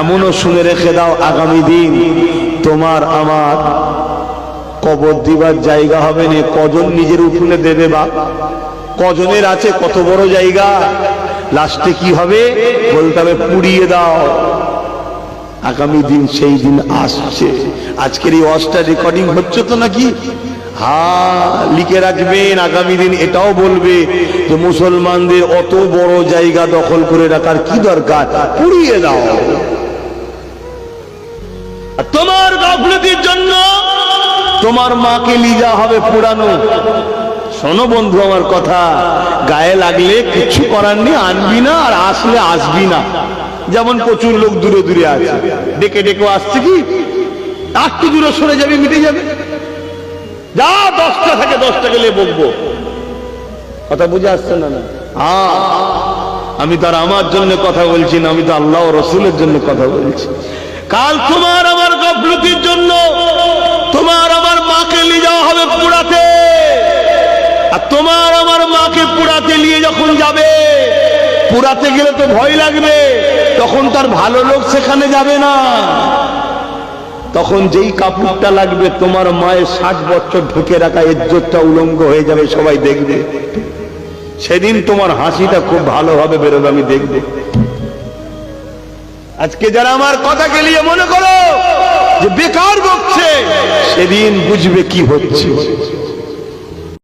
এমনও শুনে রেখে দাও, আগামী দিন তোমার আমার কবর দিবার জায়গা হবে না। কজন নিজের উঠোনে দেবে বা কজনের আছে কত বড় জায়গা? লাস্টে কি হবে? বলতে হবে পুড়িয়ে দাও। আগামী দিন সেই দিন আসছে। আজকের এই ওয়াজটা রেকর্ডিং হচ্ছে তো নাকি? হ্যাঁ, লিখে রাখবেন। আগামী দিন এটাও বলবে যে মুসলমানদের অত বড় জায়গা দখল করে রাখার কি দরকার, পুড়িয়ে দাও। তোমার গাফলতির জন্য তোমার মাকে নিয়ে যাওয়া হবে পুরানো। শোনো বন্ধু আমার কথা, গায়ে লাগলে কিছু করার নেই, আনবি না, আর আসলে আসবি না। যেমন প্রচুর লোক দূরে দূরে আছে, ডেকে ডেকে আসছে কি একটু দূরে সরে যাবে, মিটে যাবে। যা 10টা থাকে 10টা গেলে বকবো। কথা বুঝে আসছে না? না, আমি তার আমার জন্য কথা বলছি না, আমি তো আল্লাহ ও রসুলের জন্য কথা বলছি। কাল তোমার আমার গাফলতির জন্য তোমার আমার মাকে নিয়ে যাওয়া হবে পুরাতে। আর তোমার আমার মাকে পুরাতে নিয়ে যখন যাবে, পুরাতে গেলে তো ভয় লাগবে, তখন তার ভালো লোক সেখানে যাবে না। তখন যেই কাপড়টা লাগবে তোমার মায়ের 60 বছর ঢুকে রাখা ইজ্জতটা উলঙ্গ হয়ে যাবে, সবাই দেখবে। সেদিন তোমার হাসিটা খুব ভালোভাবে বেরোবে, আমি দেখব। আজকে যারা আমার কথাকে নিয়ে মনে করো যে বেকার বকছে, সেদিন বুঝবে কি হচ্ছে।